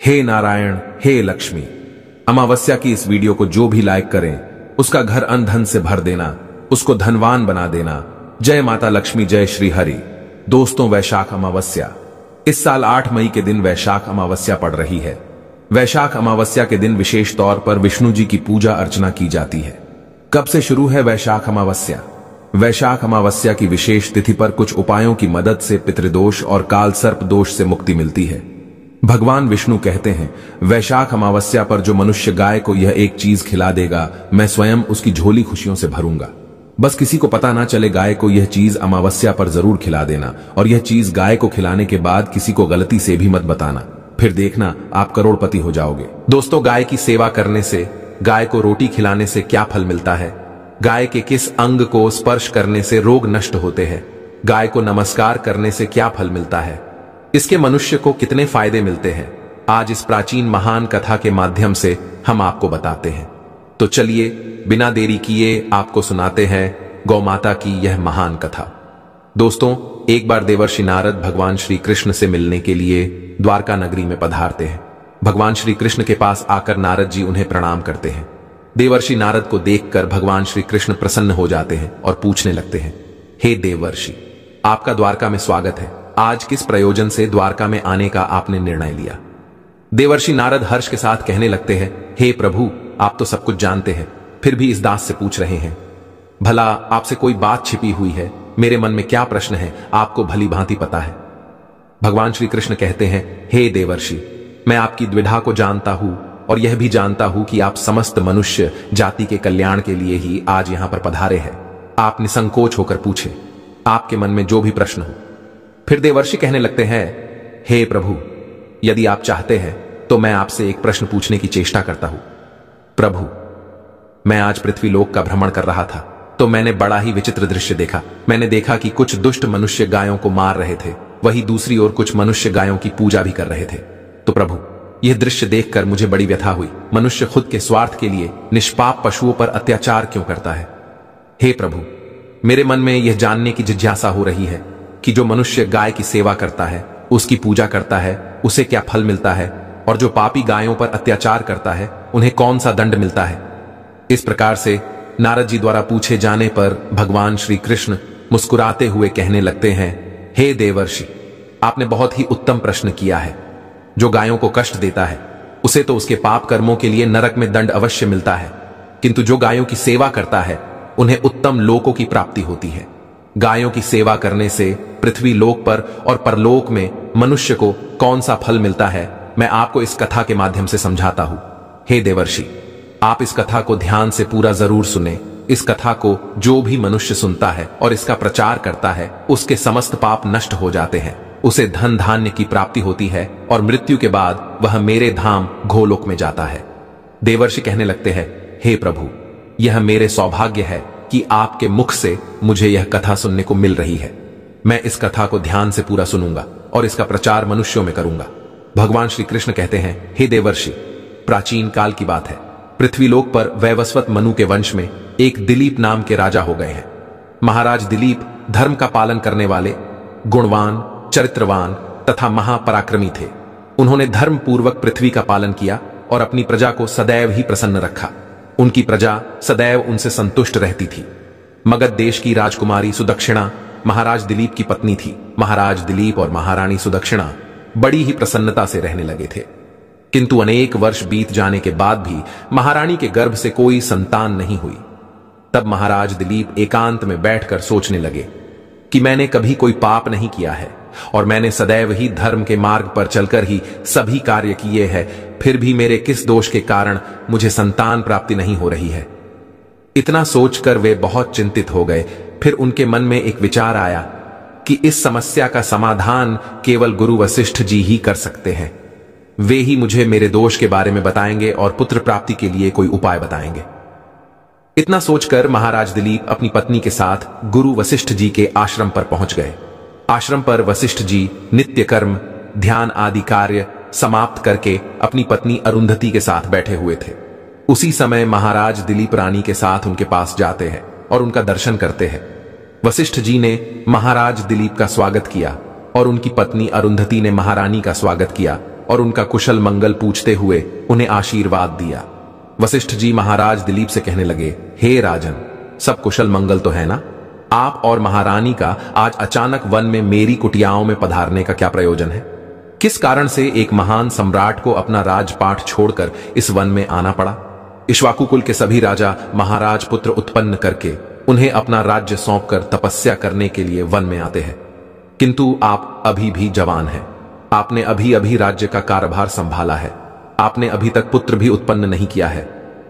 हे नारायण, हे लक्ष्मी। अमावस्या की इस वीडियो को जो भी लाइक करें उसका घर अन्न धन से भर देना, उसको धनवान बना देना। जय माता लक्ष्मी, जय श्री हरि। दोस्तों, वैशाख अमावस्या इस साल 8 मई के दिन वैशाख अमावस्या पड़ रही है। वैशाख अमावस्या के दिन विशेष तौर पर विष्णु जी की पूजा अर्चना की जाती है। कब से शुरू है वैशाख अमावस्या? वैशाख अमावस्या की विशेष तिथि पर कुछ उपायों की मदद से पितृदोष और काल सर्प दोष से मुक्ति मिलती है। भगवान विष्णु कहते हैं, वैशाख अमावस्या पर जो मनुष्य गाय को यह एक चीज खिला देगा, मैं स्वयं उसकी झोली खुशियों से भरूंगा। बस किसी को पता ना चले, गाय को यह चीज अमावस्या पर जरूर खिला देना, और यह चीज गाय को खिलाने के बाद किसी को गलती से भी मत बताना। फिर देखना आप करोड़पति हो जाओगे। दोस्तों, गाय की सेवा करने से, गाय को रोटी खिलाने से क्या फल मिलता है? गाय के किस अंग को स्पर्श करने से रोग नष्ट होते हैं? गाय को नमस्कार करने से क्या फल मिलता है? इसके मनुष्य को कितने फायदे मिलते हैं? आज इस प्राचीन महान कथा के माध्यम से हम आपको बताते हैं। तो चलिए बिना देरी किए आपको सुनाते हैं गौ माता की यह महान कथा। दोस्तों, एक बार देवर्षि नारद भगवान श्री कृष्ण से मिलने के लिए द्वारका नगरी में पधारते हैं। भगवान श्री कृष्ण के पास आकर नारद जी उन्हें प्रणाम करते हैं। देवर्षि नारद को देखकर भगवान श्री कृष्ण प्रसन्न हो जाते हैं और पूछने लगते हैं, हे देवर्षि, आपका द्वारका में स्वागत है। आज किस प्रयोजन से द्वारका में आने का आपने निर्णय लिया? देवर्षि नारद हर्ष के साथ कहने लगते हैं, हे प्रभु, आप तो सब कुछ जानते हैं, फिर भी इस दास से पूछ रहे हैं। भला आपसे कोई बात छिपी हुई है? मेरे मन में क्या प्रश्न है, आपको भली भांति पता है। भगवान श्री कृष्ण कहते हैं, हे देवर्षि, मैं आपकी द्विधा को जानता हूं और यह भी जानता हूं कि आप समस्त मनुष्य जाति के कल्याण के लिए ही आज यहां पर पधारे हैं। आप निसंकोच होकर पूछें, आपके मन में जो भी प्रश्न हो। फिर देवर्षि कहने लगते हैं, हे प्रभु, यदि आप चाहते हैं तो मैं आपसे एक प्रश्न पूछने की चेष्टा करता हूं। प्रभु, मैं आज पृथ्वी लोक का भ्रमण कर रहा था तो मैंने बड़ा ही विचित्र दृश्य देखा। मैंने देखा कि कुछ दुष्ट मनुष्य गायों को मार रहे थे, वही दूसरी ओर कुछ मनुष्य गायों की पूजा भी कर रहे थे। तो प्रभु, यह दृश्य देखकर मुझे बड़ी व्यथा हुई। मनुष्य खुद के स्वार्थ के लिए निष्पाप पशुओं पर अत्याचार क्यों करता है? हे प्रभु, मेरे मन में यह जानने की जिज्ञासा हो रही है कि जो मनुष्य गाय की सेवा करता है, उसकी पूजा करता है, उसे क्या फल मिलता है, और जो पापी गायों पर अत्याचार करता है, उन्हें कौन सा दंड मिलता है? इस प्रकार से नारद जी द्वारा पूछे जाने पर भगवान श्री कृष्ण मुस्कुराते हुए कहने लगते हैं, हे देवर्षि, आपने बहुत ही उत्तम प्रश्न किया है। जो गायों को कष्ट देता है उसे तो उसके पाप कर्मों के लिए नरक में दंड अवश्य मिलता है, किंतु जो गायों की सेवा करता है उन्हें उत्तम लोकों की प्राप्ति होती है। गायों की सेवा करने से पृथ्वी लोक पर और परलोक में मनुष्य को कौन सा फल मिलता है, मैं आपको इस कथा के माध्यम से समझाता हूं। हे देवर्षि, आप इस कथा को ध्यान से पूरा जरूर सुने। इस कथा को जो भी मनुष्य सुनता है और इसका प्रचार करता है, उसके समस्त पाप नष्ट हो जाते हैं, उसे धन धान्य की प्राप्ति होती है और मृत्यु के बाद वह मेरे धाम गोलोक में जाता है। देवर्षि कहने लगते हैं, हे प्रभु, यह मेरे सौभाग्य है कि आपके मुख से मुझे यह कथा सुनने को मिल रही है। मैं इस कथा को ध्यान से पूरा सुनूंगा और इसका प्रचार मनुष्यों में करूंगा। भगवान श्री कृष्ण कहते हैं, हे देवर्षि, प्राचीन काल की बात है। पृथ्वीलोक पर वैवस्वत मनु के वंश में एक दिलीप नाम के राजा हो गए हैं। महाराज दिलीप धर्म का पालन करने वाले, गुणवान, चरित्रवान तथा महापराक्रमी थे। उन्होंने धर्म पूर्वक पृथ्वी का पालन किया और अपनी प्रजा को सदैव ही प्रसन्न रखा। उनकी प्रजा सदैव उनसे संतुष्ट रहती थी। मगध देश की राजकुमारी सुदक्षिणा महाराज दिलीप की पत्नी थी। महाराज दिलीप और महारानी सुदक्षिणा बड़ी ही प्रसन्नता से रहने लगे थे, किंतु अनेक वर्ष बीत जाने के बाद भी महारानी के गर्भ से कोई संतान नहीं हुई। तब महाराज दिलीप एकांत में बैठकर सोचने लगे कि मैंने कभी कोई पाप नहीं किया है और मैंने सदैव ही धर्म के मार्ग पर चलकर ही सभी कार्य किए हैं, फिर भी मेरे किस दोष के कारण मुझे संतान प्राप्ति नहीं हो रही है। इतना सोचकर वे बहुत चिंतित हो गए। फिर उनके मन में एक विचार आया कि इस समस्या का समाधान केवल गुरु वशिष्ठ जी ही कर सकते हैं। वे ही मुझे मेरे दोष के बारे में बताएंगे और पुत्र प्राप्ति के लिए कोई उपाय बताएंगे। इतना सोचकर महाराज दिलीप अपनी पत्नी के साथ गुरु वशिष्ठ जी के आश्रम पर पहुंच गए। आश्रम पर वशिष्ठ जी नित्य कर्म, ध्यान आदि कार्य समाप्त करके अपनी पत्नी अरुंधति के साथ बैठे हुए थे। उसी समय महाराज दिलीप रानी के साथ उनके पास जाते हैं और उनका दर्शन करते हैं। वशिष्ठ जी ने महाराज दिलीप का स्वागत किया और उनकी पत्नी अरुंधति ने महारानी का स्वागत किया और उनका कुशल मंगल पूछते हुए उन्हें आशीर्वाद दिया। वशिष्ठ जी महाराज दिलीप से कहने लगे, हे राजन, सब कुशल मंगल तो है ना? आप और महारानी का आज अचानक वन में मेरी कुटियाओं में पधारने का क्या प्रयोजन है? किस कारण से एक महान सम्राट को अपना राजपाट छोड़कर इस वन में आना पड़ा? इक्ष्वाकु कुल के सभी राजा महाराज पुत्र उत्पन्न करके उन्हें अपना राज्य सौंपकर तपस्या करने के लिए वन में आते हैं, किंतु आप अभी भी जवान हैं। आपने अभी अभी राज्य का कार्यभार संभाला है, आपने अभी तक पुत्र भी उत्पन्न नहीं किया है,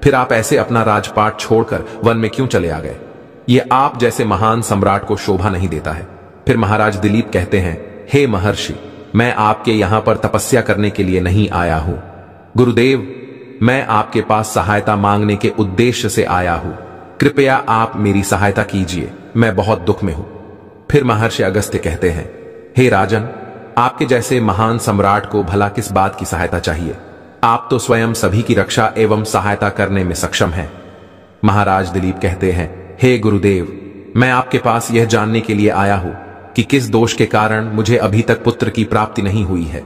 फिर आप ऐसे अपना राजपाट छोड़कर वन में क्यों चले आ गए? ये आप जैसे महान सम्राट को शोभा नहीं देता है। फिर महाराज दिलीप कहते हैं, हे महर्षि, मैं आपके यहां पर तपस्या करने के लिए नहीं आया हूं। गुरुदेव, मैं आपके पास सहायता मांगने के उद्देश्य से आया हूं। कृपया आप मेरी सहायता कीजिए, मैं बहुत दुख में हूं। फिर महर्षि अगस्त्य कहते हैं, हे राजन, आपके जैसे महान सम्राट को भला किस बात की सहायता चाहिए? आप तो स्वयं सभी की रक्षा एवं सहायता करने में सक्षम हैं। महाराज दिलीप कहते हैं, हे गुरुदेव, मैं आपके पास यह जानने के लिए आया हूं कि किस दोष के कारण मुझे अभी तक पुत्र की प्राप्ति नहीं हुई है।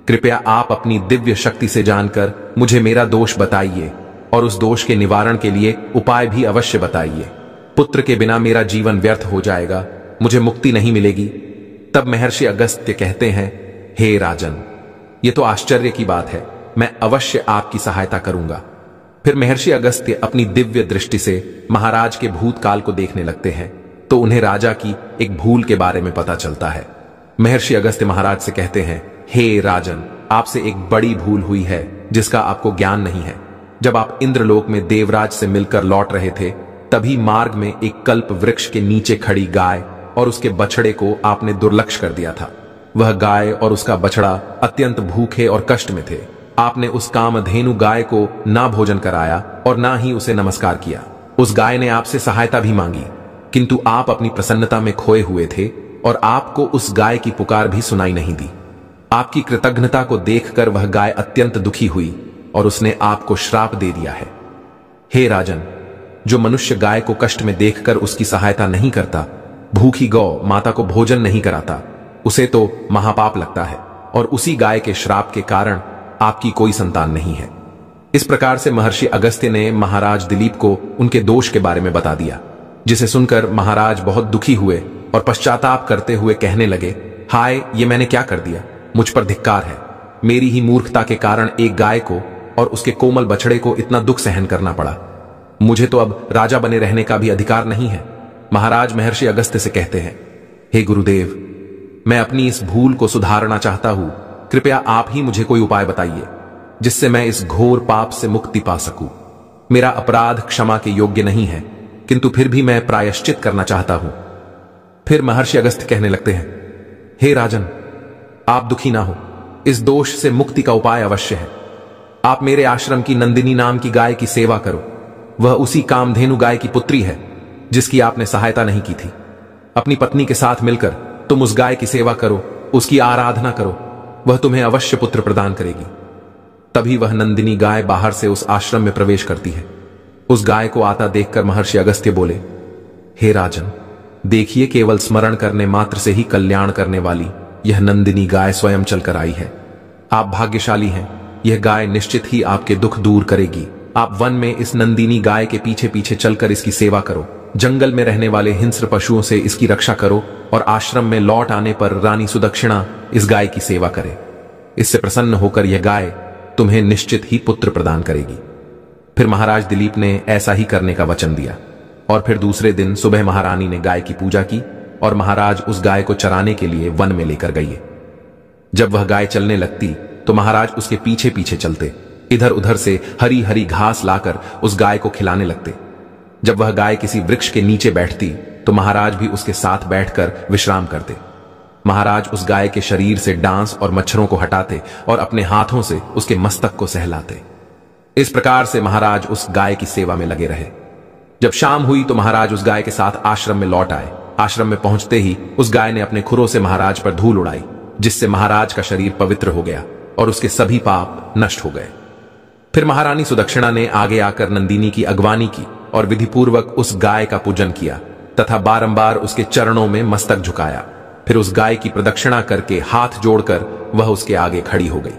कृपया आप अपनी दिव्य शक्ति से जानकर मुझे मेरा दोष बताइए और उस दोष के निवारण के लिए उपाय भी अवश्य बताइए। पुत्र के बिना मेरा जीवन व्यर्थ हो जाएगा, मुझे मुक्ति नहीं मिलेगी। तब महर्षि अगस्त्य कहते हैं, हे राजन, ये तो आश्चर्य की बात है, मैं अवश्य आपकी सहायता करूंगा। फिर महर्षि अगस्त्य अपनी दिव्य दृष्टि से महाराज के भूतकाल को देखने लगते हैं तो उन्हें राजा की एक भूल के बारे में पता चलता है। महर्षि अगस्त्य महाराज से कहते हैं, हे राजन, आपसे एक बड़ी भूल हुई है जिसका आपको ज्ञान नहीं है। जब आप इंद्रलोक में देवराज से मिलकर लौट रहे थे, तभी मार्ग में एक कल्प वृक्ष के नीचे खड़ी गाय और उसके बछड़े को आपने दुर्लक्ष्य कर दिया था। वह गाय और उसका बछड़ा अत्यंत भूखे और कष्ट में थे। आपने उस कामधेनु गाय को ना भोजन कराया और ना ही उसे नमस्कार किया। उस गाय ने आपसे सहायता भी मांगी, किंतु आप अपनी प्रसन्नता में खोए हुए थे और आपको उस गाय की पुकार भी सुनाई नहीं दी। आपकी कृतज्ञता को देखकर वह गाय अत्यंत दुखी हुई और उसने आपको श्राप दे दिया है। हे राजन, जो मनुष्य गाय को कष्ट में देखकर उसकी सहायता नहीं करता, भूखी गौ माता को भोजन नहीं कराता, उसे तो महापाप लगता है और उसी गाय के श्राप के कारण आपकी कोई संतान नहीं है। इस प्रकार से महर्षि अगस्त्य ने महाराज दिलीप को उनके दोष के बारे में बता दिया, जिसे सुनकर महाराज बहुत दुखी हुए और पश्चाताप करते हुए कहने लगे, हाय, ये मैंने क्या कर दिया? मुझ पर धिक्कार है। मेरी ही मूर्खता के कारण एक गाय को और उसके कोमल बछड़े को इतना दुख सहन करना पड़ा। मुझे तो अब राजा बने रहने का भी अधिकार नहीं है। महाराज महर्षि अगस्त्य से कहते हैं, हे गुरुदेव, मैं अपनी इस भूल को सुधारना चाहता हूं। कृपया आप ही मुझे कोई उपाय बताइए जिससे मैं इस घोर पाप से मुक्ति पा सकूं। मेरा अपराध क्षमा के योग्य नहीं है, किंतु फिर भी मैं प्रायश्चित करना चाहता हूं। फिर महर्षि अगस्त्य कहने लगते हैं, हे राजन, आप दुखी ना हो, इस दोष से मुक्ति का उपाय अवश्य है। आप मेरे आश्रम की नंदिनी नाम की गाय की सेवा करो। वह उसी कामधेनु गाय की पुत्री है जिसकी आपने सहायता नहीं की थी। अपनी पत्नी के साथ मिलकर तुम उस गाय की सेवा करो, उसकी आराधना करो, वह तुम्हें अवश्य पुत्र प्रदान करेगी। तभी वह नंदिनी गाय बाहर से उस आश्रम में प्रवेश करती है। उस गाय को आता देखकर महर्षि अगस्त्य बोले, हे राजन, देखिए, केवल स्मरण करने मात्र से ही कल्याण करने वाली यह नंदिनी गाय स्वयं चलकर आई है। आप भाग्यशाली हैं, यह गाय निश्चित ही आपके दुख दूर करेगी। आप वन में इस नंदिनी गाय के पीछे पीछे चलकर इसकी सेवा करो, जंगल में रहने वाले हिंस्र पशुओं से इसकी रक्षा करो और आश्रम में लौट आने पर रानी सुदक्षिणा इस गाय की सेवा करे। इससे प्रसन्न होकर यह गाय तुम्हें निश्चित ही पुत्र प्रदान करेगी। फिर महाराज दिलीप ने ऐसा ही करने का वचन दिया और फिर दूसरे दिन सुबह महारानी ने गाय की पूजा की और महाराज उस गाय को चराने के लिए वन में लेकर गए। जब वह गाय चलने लगती तो महाराज उसके पीछे पीछे चलते, इधर उधर से हरी हरी घास लाकर उस गाय को खिलाने लगते। जब वह गाय किसी वृक्ष के नीचे बैठती तो महाराज भी उसके साथ बैठकर विश्राम करते। महाराज उस गाय के शरीर से डांस और मच्छरों को हटाते और अपने हाथों से उसके मस्तक को सहलाते। इस प्रकार से महाराज उस गाय की सेवा में लगे रहे। जब शाम हुई तो महाराज उस गाय के साथ आश्रम में लौट आए। आश्रम में पहुंचते ही उस गाय ने अपने खुरों से महाराज पर धूल उड़ाई, जिससे महाराज का शरीर पवित्र हो गया और उसके सभी पाप नष्ट हो गए। फिर महारानी सुदक्षिणा ने आगे आकर नंदिनी की अगवानी की और विधिपूर्वक उस गाय का पूजन किया तथा बारंबार उसके चरणों में मस्तक झुकाया। फिर उस गाय की प्रदक्षिणा करके हाथ जोड़कर वह उसके आगे खड़ी हो गई।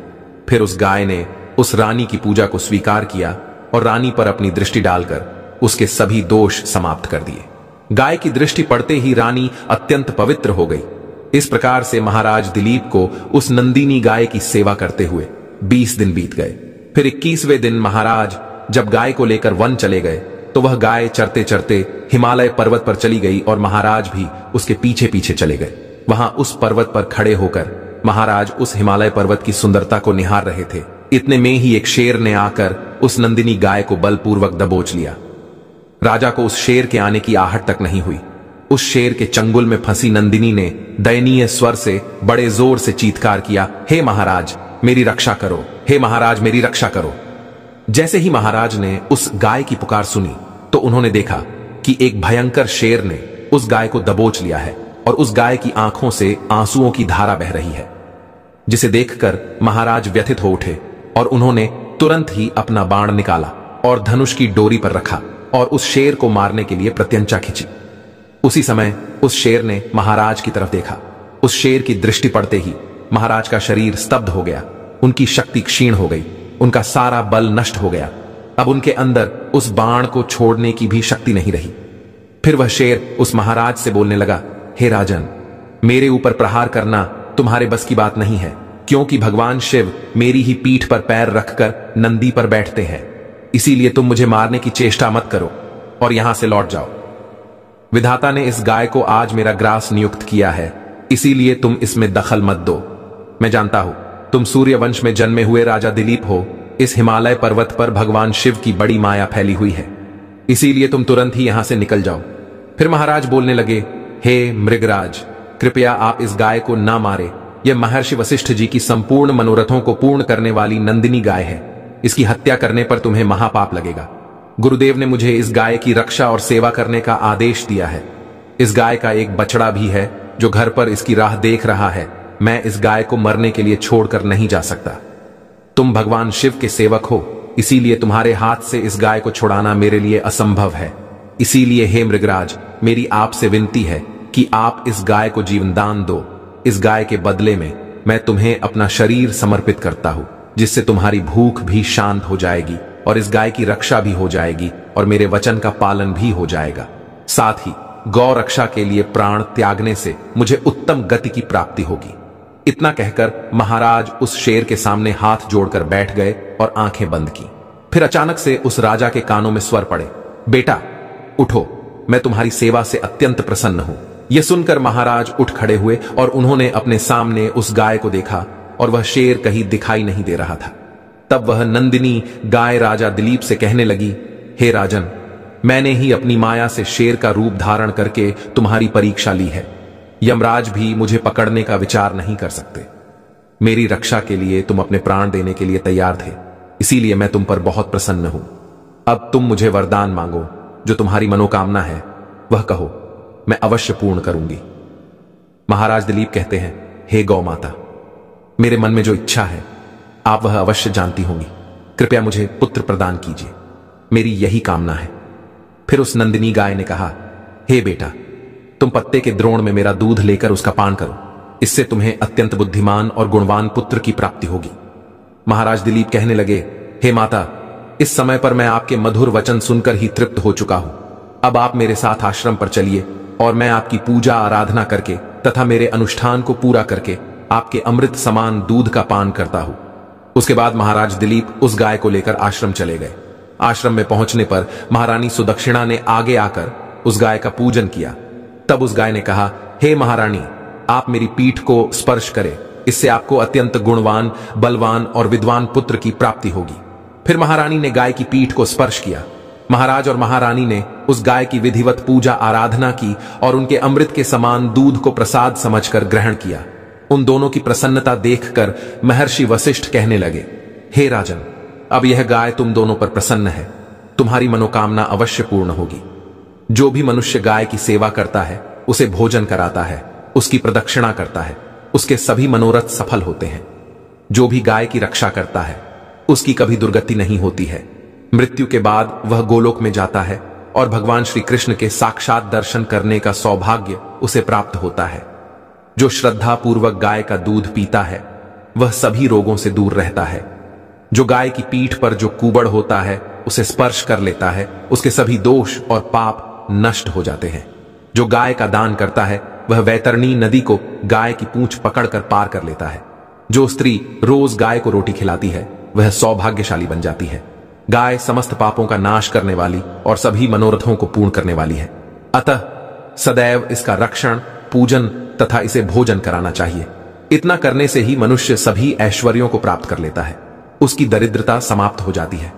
फिर उस गाय ने उस रानी की पूजा को स्वीकार किया और रानी पर अपनी दृष्टि डालकर उसके सभी दोष समाप्त कर दिए। गाय की दृष्टि पड़ते ही रानी अत्यंत पवित्र हो गई। इस प्रकार से महाराज दिलीप को उस नंदिनी गाय की सेवा करते हुए 20 दिन बीत गए। फिर 21वें दिन महाराज जब गाय को लेकर वन चले गए तो वह गाय चरते चरते हिमालय पर्वत पर चली गई और महाराज भी उसके पीछे पीछे चले गए। वहां उस पर्वत पर खड़े होकर महाराज उस हिमालय पर्वत की सुंदरता को निहार रहे थे। इतने में ही एक शेर ने आकर उस नंदिनी गाय को बलपूर्वक दबोच लिया। राजा को उस शेर के आने की आहट तक नहीं हुई। उस शेर के चंगुल में फंसी नंदिनी ने दयनीय स्वर से बड़े जोर से चीत्कार किया, हे महाराज मेरी रक्षा करो, हे महाराज मेरी रक्षा करो। जैसे ही महाराज ने उस गाय की पुकार सुनी तो उन्होंने देखा कि एक भयंकर शेर ने उस गाय को दबोच लिया है और उस गाय की आंखों से आंसुओं की धारा बह रही है, जिसे देखकर महाराज व्यथित हो उठे और उन्होंने तुरंत ही अपना बाण निकाला और धनुष की डोरी पर रखा और उस शेर को मारने के लिए प्रत्यंचा खींची। उसी समय उस शेर ने महाराज की तरफ देखा। उस शेर की दृष्टि पड़ते ही महाराज का शरीर स्तब्ध हो गया, उनकी शक्ति क्षीण हो गई, उनका सारा बल नष्ट हो गया। अब उनके अंदर उस बाण को छोड़ने की भी शक्ति नहीं रही। फिर वह शेर उस महाराज से बोलने लगा, हे राजन, मेरे ऊपर प्रहार करना तुम्हारे बस की बात नहीं है, क्योंकि भगवान शिव मेरी ही पीठ पर पैर रखकर नंदी पर बैठते हैं। इसीलिए तुम मुझे मारने की चेष्टा मत करो और यहां से लौट जाओ। विधाता ने इस गाय को आज मेरा ग्रास नियुक्त किया है, इसीलिए तुम इसमें दखल मत दो। मैं जानता हूं तुम सूर्य वंश में जन्मे हुए राजा दिलीप हो। इस हिमालय पर्वत पर भगवान शिव की बड़ी माया फैली हुई है, इसीलिए तुम तुरंत ही यहां से निकल जाओ। फिर महाराज बोलने लगे, हे मृगराज, कृपया आप इस गाय को ना मारे। यह महर्षि वशिष्ठ जी की संपूर्ण मनोरथों को पूर्ण करने वाली नंदिनी गाय है। इसकी हत्या करने पर तुम्हें महापाप लगेगा। गुरुदेव ने मुझे इस गाय की रक्षा और सेवा करने का आदेश दिया है। इस गाय का एक बछड़ा भी है जो घर पर इसकी राह देख रहा है। मैं इस गाय को मरने के लिए छोड़कर नहीं जा सकता। तुम भगवान शिव के सेवक हो, इसीलिए तुम्हारे हाथ से इस गाय को छुड़ाना मेरे लिए असंभव है। इसीलिए हे मृगराज, मेरी आपसे विनती है कि आप इस गाय को जीवन दान दो। इस गाय के बदले में मैं तुम्हें अपना शरीर समर्पित करता हूं, जिससे तुम्हारी भूख भी शांत हो जाएगी और इस गाय की रक्षा भी हो जाएगी और मेरे वचन का पालन भी हो जाएगा। साथ ही गौ रक्षा के लिए प्राण त्यागने से मुझे उत्तम गति की प्राप्ति होगी। इतना कहकर महाराज उस शेर के सामने हाथ जोड़कर बैठ गए और आंखें बंद की। फिर अचानक से उस राजा के कानों में स्वर पड़े, बेटा उठो, मैं तुम्हारी सेवा से अत्यंत प्रसन्न हूं। यह सुनकर महाराज उठ खड़े हुए और उन्होंने अपने सामने उस गाय को देखा और वह शेर कहीं दिखाई नहीं दे रहा था। तब वह नंदिनी गाय राजा दिलीप से कहने लगी, हे राजन, मैंने ही अपनी माया से शेर का रूप धारण करके तुम्हारी परीक्षा ली है। यमराज भी मुझे पकड़ने का विचार नहीं कर सकते। मेरी रक्षा के लिए तुम अपने प्राण देने के लिए तैयार थे, इसीलिए मैं तुम पर बहुत प्रसन्न हूं। अब तुम मुझे वरदान मांगो, जो तुम्हारी मनोकामना है वह कहो, मैं अवश्य पूर्ण करूंगी। महाराज दिलीप कहते हैं, हे गौ माता, मेरे मन में जो इच्छा है आप वह अवश्य जानती होंगी। कृपया मुझे पुत्र प्रदान कीजिए, मेरी यही कामना है। फिर उस नंदिनी गाय ने कहा, हे बेटा, तुम पत्ते के द्रोण में मेरा दूध लेकर उसका पान करो, इससे तुम्हें अत्यंत बुद्धिमान और गुणवान पुत्र की प्राप्ति होगी। महाराज दिलीप कहने लगे, हे माता, इस समय पर मैं आपके मधुर वचन सुनकर ही तृप्त हो चुका हूं। अब आप मेरे साथ आश्रम पर चलिए और मैं आपकी पूजा आराधना करके तथा मेरे अनुष्ठान को पूरा करके आपके अमृत समान दूध का पान करता हूं। उसके बाद महाराज दिलीप उस गाय को लेकर आश्रम चले गए। आश्रम में पहुंचने पर महारानी सुदक्षिणा ने आगे आकर उस गाय का पूजन किया। तब उस गाय ने कहा, हे महारानी, आप मेरी पीठ को स्पर्श करें, इससे आपको अत्यंत गुणवान, बलवान और विद्वान पुत्र की प्राप्ति होगी। फिर महारानी ने गाय की पीठ को स्पर्श किया। महाराज और महारानी ने उस गाय की विधिवत पूजा आराधना की और उनके अमृत के समान दूध को प्रसाद समझकर ग्रहण किया। उन दोनों की प्रसन्नता देखकर महर्षि वशिष्ठ कहने लगे, हे राजन, अब यह गाय तुम दोनों पर प्रसन्न है, तुम्हारी मनोकामना अवश्य पूर्ण होगी। जो भी मनुष्य गाय की सेवा करता है, उसे भोजन कराता है, उसकी प्रदक्षिणा करता है, उसके सभी मनोरथ सफल होते हैं। जो भी गाय की रक्षा करता है, उसकी कभी दुर्गति नहीं होती है। मृत्यु के बाद वह गोलोक में जाता है और भगवान श्री कृष्ण के साक्षात दर्शन करने का सौभाग्य उसे प्राप्त होता है। जो श्रद्धा पूर्वक गाय का दूध पीता है, वह सभी रोगों से दूर रहता है। जो गाय की पीठ पर जो कुबड़ होता है उसे स्पर्श कर लेता है, उसके सभी दोष और पाप नष्ट हो जाते हैं। जो गाय का दान करता है वह वैतरणी नदी को गाय की पूंछ पकड़कर पार कर लेता है। जो स्त्री रोज गाय को रोटी खिलाती है वह सौभाग्यशाली बन जाती है। गाय समस्त पापों का नाश करने वाली और सभी मनोरथों को पूर्ण करने वाली है। अतः सदैव इसका रक्षण, पूजन तथा इसे भोजन कराना चाहिए। इतना करने से ही मनुष्य सभी ऐश्वर्यों को प्राप्त कर लेता है, उसकी दरिद्रता समाप्त हो जाती है।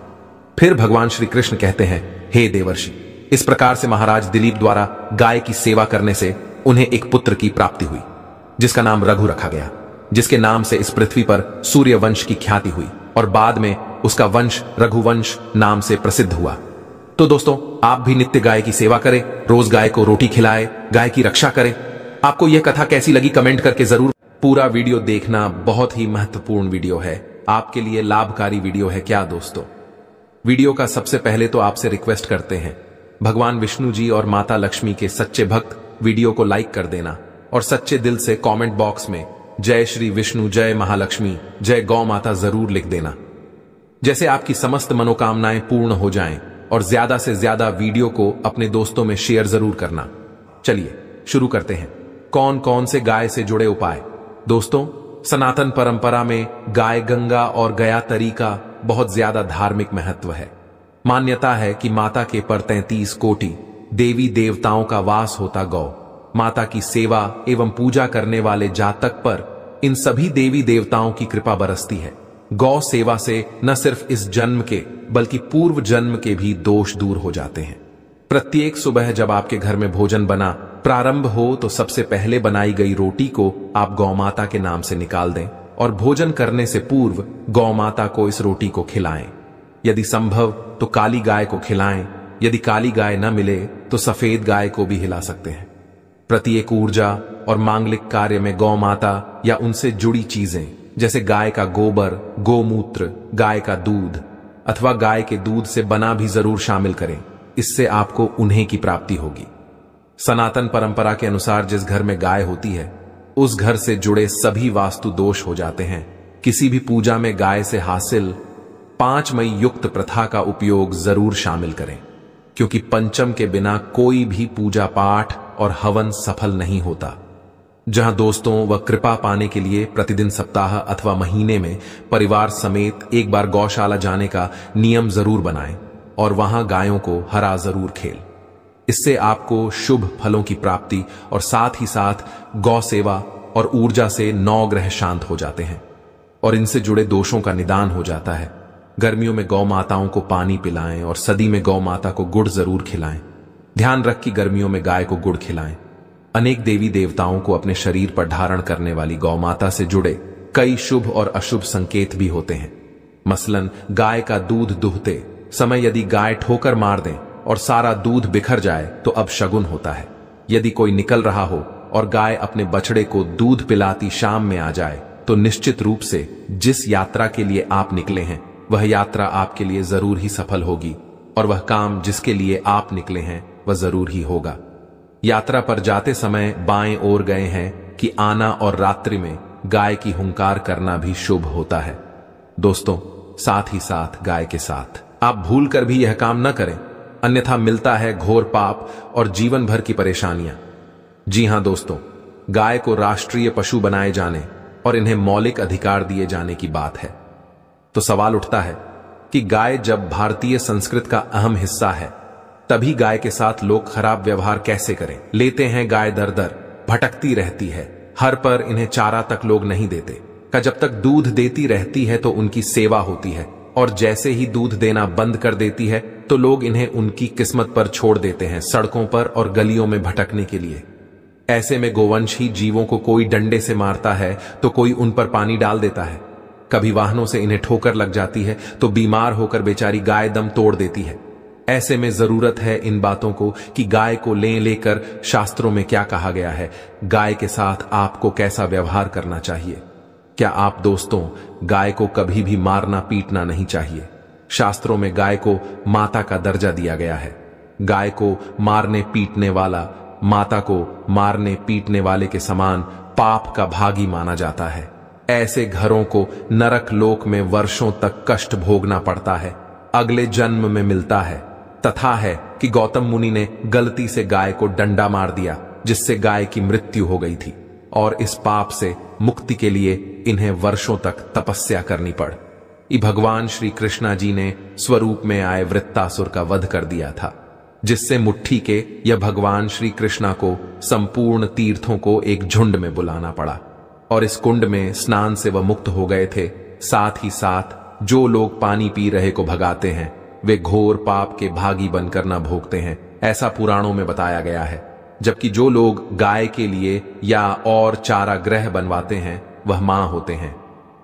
फिर भगवान श्री कृष्ण कहते हैं, हे देवर्षि, इस प्रकार से महाराज दिलीप द्वारा गाय की सेवा करने से उन्हें एक पुत्र की प्राप्ति हुई, जिसका नाम रघु रखा गया, जिसके नाम से इस पृथ्वी पर सूर्य वंश की ख्याति हुई और बाद में उसका वंश रघुवंश नाम से प्रसिद्ध हुआ। तो दोस्तों, आप भी नित्य गाय की सेवा करें, रोज गाय को रोटी खिलाएं, गाय की रक्षा करें। आपको यह कथा कैसी लगी कमेंट करके जरूर। पूरा वीडियो देखना बहुत ही महत्वपूर्ण वीडियो है, आपके लिए लाभकारी वीडियो है क्या दोस्तों। वीडियो का सबसे पहले तो आपसे रिक्वेस्ट करते हैं, भगवान विष्णु जी और माता लक्ष्मी के सच्चे भक्त वीडियो को लाइक कर देना और सच्चे दिल से कमेंट बॉक्स में जय श्री विष्णु, जय महालक्ष्मी, जय गौ माता जरूर लिख देना। जैसे आपकी समस्त मनोकामनाएं पूर्ण हो जाएं और ज्यादा से ज्यादा वीडियो को अपने दोस्तों में शेयर जरूर करना। चलिए शुरू करते हैं। कौन कौन से गाय से जुड़े उपाय। दोस्तों, सनातन परंपरा में गाय गंगा और गया तरी का बहुत ज्यादा धार्मिक महत्व है। मान्यता है कि माता के पर 33 कोटि देवी देवताओं का वास होता गौ माता की सेवा एवं पूजा करने वाले जातक पर इन सभी देवी देवताओं की कृपा बरसती है। गौ सेवा से न सिर्फ इस जन्म के बल्कि पूर्व जन्म के भी दोष दूर हो जाते हैं। प्रत्येक सुबह जब आपके घर में भोजन बना प्रारंभ हो तो सबसे पहले बनाई गई रोटी को आप गौ माता के नाम से निकाल दें और भोजन करने से पूर्व गौ माता को इस रोटी को खिलाएं। यदि संभव तो काली गाय को खिलाएं, यदि काली गाय न मिले तो सफेद गाय को भी हिला सकते हैं। प्रत्येक ऊर्जा और मांगलिक कार्य में गौ माता या उनसे जुड़ी चीजें जैसे गाय का गोबर, गोमूत्र, गाय का दूध अथवा गाय के दूध से बना भी जरूर शामिल करें, इससे आपको उन्हें की प्राप्ति होगी। सनातन परंपरा के अनुसार जिस घर में गाय होती है उस घर से जुड़े सभी वास्तु दोष हो जाते हैं। किसी भी पूजा में गाय से हासिल 5 मई युक्त प्रथा का उपयोग जरूर शामिल करें, क्योंकि पंचम के बिना कोई भी पूजा पाठ और हवन सफल नहीं होता। जहां दोस्तों व कृपा पाने के लिए प्रतिदिन, सप्ताह अथवा महीने में परिवार समेत एक बार गौशाला जाने का नियम जरूर बनाएं और वहां गायों को हरा जरूर खेल। इससे आपको शुभ फलों की प्राप्ति और साथ ही साथ गौ सेवा और ऊर्जा से 9 ग्रह शांत हो जाते हैं और इनसे जुड़े दोषों का निदान हो जाता है। गर्मियों में गौ माताओं को पानी पिलाएं और सदी में गौ माता को गुड़ जरूर खिलाएं। ध्यान रख कि गर्मियों में गाय को गुड़ खिलाएं। अनेक देवी देवताओं को अपने शरीर पर धारण करने वाली गौ माता से जुड़े कई शुभ और अशुभ संकेत भी होते हैं। मसलन गाय का दूध दुहते समय यदि गाय ठोकर मार दे और सारा दूध बिखर जाए तो अब शगुन होता है। यदि कोई निकल रहा हो और गाय अपने बछड़े को दूध पिलाती शाम में आ जाए तो निश्चित रूप से जिस यात्रा के लिए आप निकले हैं वह यात्रा आपके लिए जरूर ही सफल होगी और वह काम जिसके लिए आप निकले हैं वह जरूर ही होगा। यात्रा पर जाते समय बाएं ओर गए हैं कि आना और रात्रि में गाय की हुंकार करना भी शुभ होता है। दोस्तों, साथ ही साथ गाय के साथ आप भूल कर भी यह काम न करें, अन्यथा मिलता है घोर पाप और जीवन भर की परेशानियां। जी हां दोस्तों, गाय को राष्ट्रीय पशु बनाए जाने और इन्हें मौलिक अधिकार दिए जाने की बात है। तो सवाल उठता है कि गाय जब भारतीय संस्कृति का अहम हिस्सा है तभी गाय के साथ लोग खराब व्यवहार कैसे करें। लेते हैं गाय दर दर, भटकती रहती है, हर पर इन्हें चारा तक लोग नहीं देते। का जब तक दूध देती रहती है तो उनकी सेवा होती है और जैसे ही दूध देना बंद कर देती है तो लोग इन्हें उनकी किस्मत पर छोड़ देते हैं, सड़कों पर और गलियों में भटकने के लिए। ऐसे में गोवंशी जीवों को कोई डंडे से मारता है तो कोई उन पर पानी डाल देता है। कभी वाहनों से इन्हें ठोकर लग जाती है तो बीमार होकर बेचारी गाय दम तोड़ देती है। ऐसे में जरूरत है इन बातों को कि गाय को लेकर शास्त्रों में क्या कहा गया है, गाय के साथ आपको कैसा व्यवहार करना चाहिए। क्या आप दोस्तों, गाय को कभी भी मारना पीटना नहीं चाहिए। शास्त्रों में गाय को माता का दर्जा दिया गया है। गाय को मारने पीटने वाला माता को मारने पीटने वाले के समान पाप का भागी माना जाता है। ऐसे घरों को नरक लोक में वर्षों तक कष्ट भोगना पड़ता है, अगले जन्म में मिलता है। तथा है कि गौतम मुनि ने गलती से गाय को डंडा मार दिया, जिससे गाय की मृत्यु हो गई थी, और इस पाप से मुक्ति के लिए इन्हें वर्षों तक तपस्या करनी पड़। भगवान श्री कृष्णा जी ने स्वरूप में आए वृत्तासुर का वध कर दिया था, जिससे मुट्ठी के या भगवान श्री कृष्णा को संपूर्ण तीर्थों को एक झुंड में बुलाना पड़ा, और इस कुंड में स्नान से वह मुक्त हो गए थे। साथ ही साथ जो लोग पानी पी रहे को भगाते हैं, वे घोर पाप के भागी बनकर न भोगते हैं, ऐसा पुराणों में बताया गया है। जबकि जो लोग गाय के लिए या और चारा ग्रह बनवाते हैं, वह मां होते हैं।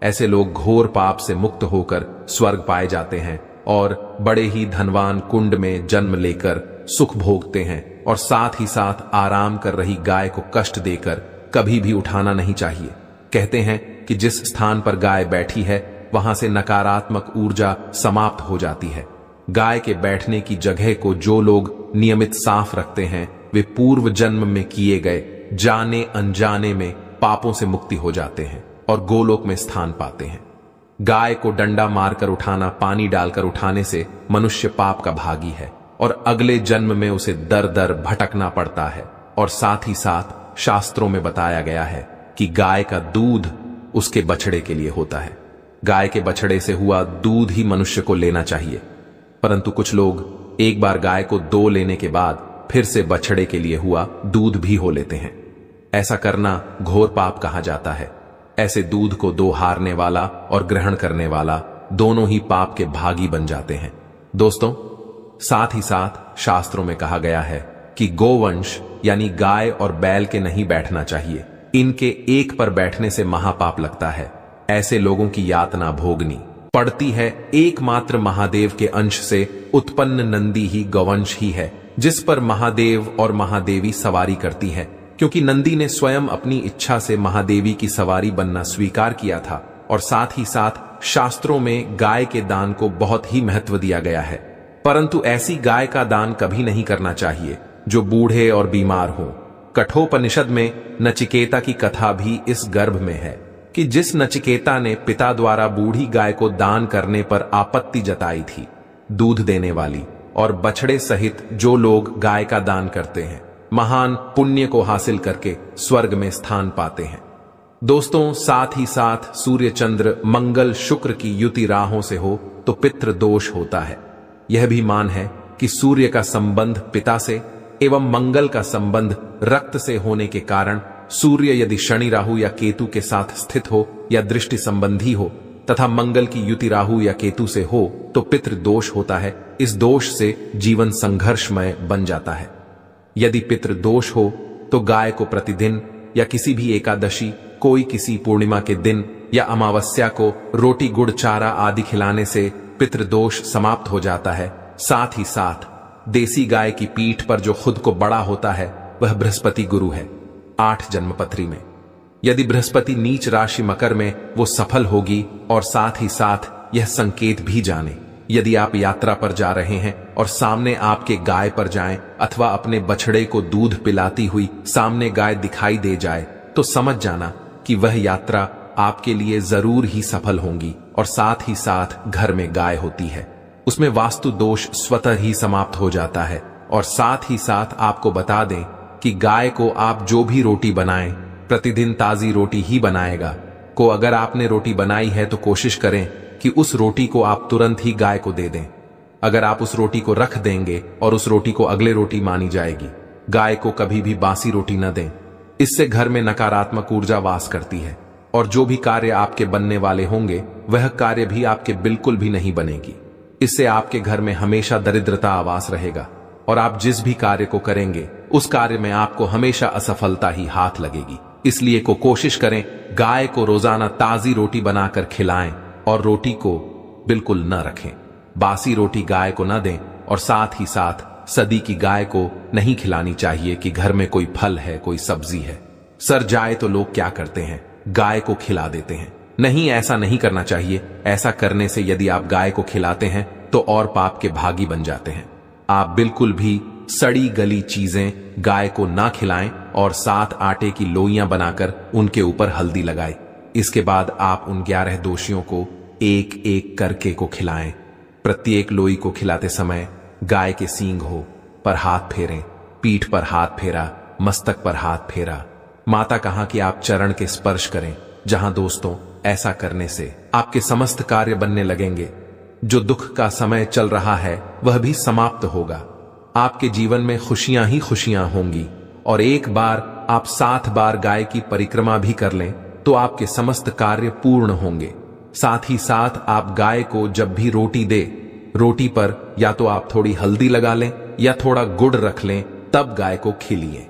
ऐसे लोग घोर पाप से मुक्त होकर स्वर्ग पाए जाते हैं और बड़े ही धनवान कुंड में जन्म लेकर सुख भोगते हैं, और साथ ही साथ आराम कर रही गाय को कष्ट देकर कभी भी उठाना नहीं चाहिए। कहते हैं कि जिस स्थान पर गाय बैठी है, वहां से नकारात्मक ऊर्जा समाप्त हो जाती है। गाय के बैठने की जगह को जो लोग नियमित साफ रखते हैं, वे पूर्व जन्म में किए गए जाने अनजाने में पापों से मुक्ति हो जाते हैं और गोलोक में स्थान पाते हैं। गाय को डंडा मारकर उठाना, पानी डालकर उठाने से मनुष्य पाप का भागी है और अगले जन्म में उसे दर दर भटकना पड़ता है। और साथ ही साथ शास्त्रों में बताया गया है कि गाय का दूध उसके बछड़े के लिए होता है। गाय के बछड़े से हुआ दूध ही मनुष्य को लेना चाहिए, परंतु कुछ लोग एक बार गाय को दो लेने के बाद फिर से बछड़े के लिए हुआ दूध भी हो लेते हैं। ऐसा करना घोर पाप कहा जाता है। ऐसे दूध को दो हारने वाला और ग्रहण करने वाला दोनों ही पाप के भागी बन जाते हैं। दोस्तों, साथ ही साथ शास्त्रों में कहा गया है कि गोवंश यानी गाय और बैल के नहीं बैठना चाहिए। इनके एक पर बैठने से महापाप लगता है। ऐसे लोगों की यातना भोगनी पड़ती है। एकमात्र महादेव के अंश से उत्पन्न नंदी ही गौवंश ही है, जिस पर महादेव और महादेवी सवारी करती है, क्योंकि नंदी ने स्वयं अपनी इच्छा से महादेवी की सवारी बनना स्वीकार किया था। और साथ ही साथ शास्त्रों में गाय के दान को बहुत ही महत्व दिया गया है, परंतु ऐसी गाय का दान कभी नहीं करना चाहिए जो बूढ़े और बीमार हो। कठोपनिषद में नचिकेता की कथा भी इस गर्भ में है कि जिस नचिकेता ने पिता द्वारा बूढ़ी गाय को दान करने पर आपत्ति जताई थी, दूध देने वाली और बछड़े सहित जो लोग गाय का दान करते हैं, महान पुण्य को हासिल करके स्वर्ग में स्थान पाते हैं। दोस्तों, साथ ही साथ सूर्य चंद्र मंगल शुक्र की युति राहों से हो तो पितृ दोष होता है। यह भी मान है कि सूर्य का संबंध पिता से एवं मंगल का संबंध रक्त से होने के कारण सूर्य यदि शनि राहु या केतु के साथ स्थित हो या दृष्टि संबंधी हो तथा मंगल की युति राहु या केतु से हो तो पितृ दोष होता है। इस दोष से जीवन संघर्षमय बन जाता है। यदि पितृ दोष हो तो गाय को प्रतिदिन या किसी भी एकादशी, कोई किसी पूर्णिमा के दिन या अमावस्या को रोटी गुड़ चारा आदि खिलाने से पितृदोष समाप्त हो जाता है। साथ ही साथ देसी गाय की पीठ पर जो खुद को बड़ा होता है वह बृहस्पति गुरु है। 8 जन्मपत्री में यदि बृहस्पति नीच राशि मकर में, वो सफल होगी। और साथ ही साथ यह संकेत भी जाने, यदि आप यात्रा पर जा रहे हैं और सामने आपके गाय पर जाएं अथवा अपने बछड़े को दूध पिलाती हुई सामने गाय दिखाई दे जाए तो समझ जाना कि वह यात्रा आपके लिए जरूर ही सफल होंगी। और साथ ही साथ घर में गाय होती है, उसमें वास्तु दोष स्वतः ही समाप्त हो जाता है। और साथ ही साथ आपको बता दें कि गाय को आप जो भी रोटी बनाएं, प्रतिदिन ताजी रोटी ही बनाएगा। अगर आपने रोटी बनाई है तो कोशिश करें कि उस रोटी को आप तुरंत ही गाय को दे दें। अगर आप उस रोटी को रख देंगे और उस रोटी को अगले रोटी मानी जाएगी। गाय को कभी भी बासी रोटी न दें, इससे घर में नकारात्मक ऊर्जा वास करती है और जो भी कार्य आपके बनने वाले होंगे वह कार्य भी आपके बिल्कुल भी नहीं बनेगी। इससे आपके घर में हमेशा दरिद्रता आवास रहेगा और आप जिस भी कार्य को करेंगे उस कार्य में आपको हमेशा असफलता ही हाथ लगेगी। इसलिए कोशिश करें गाय को रोजाना ताजी रोटी बनाकर खिलाएं और रोटी को बिल्कुल न रखें। बासी रोटी गाय को न दें और साथ ही साथ सदी की गाय को नहीं खिलानी चाहिए कि घर में कोई फल है, कोई सब्जी है। सर जाए तो लोग क्या करते हैं, गाय को खिला देते हैं। नहीं, ऐसा नहीं करना चाहिए। ऐसा करने से यदि आप गाय को खिलाते हैं तो और पाप के भागी बन जाते हैं। आप बिल्कुल भी सड़ी गली चीजें गाय को ना खिलाएं और साथ आटे की लोइयां बनाकर उनके ऊपर हल्दी लगाएं। इसके बाद आप उन 11 दोषियों को एक एक करके को खिलाएं। प्रत्येक लोई को खिलाते समय गाय के सींग हो पर हाथ फेरें, पीठ पर हाथ फेरा, मस्तक पर हाथ फेरा। माता कहा कि आप चरण के स्पर्श करें। जहां दोस्तों ऐसा करने से आपके समस्त कार्य बनने लगेंगे। जो दुख का समय चल रहा है वह भी समाप्त होगा। आपके जीवन में खुशियां ही खुशियां होंगी। और एक बार आप 7 बार गाय की परिक्रमा भी कर लें तो आपके समस्त कार्य पूर्ण होंगे। साथ ही साथ आप गाय को जब भी रोटी दे, रोटी पर या तो आप थोड़ी हल्दी लगा लें या थोड़ा गुड़ रख लें, तब गाय को खिलाएं।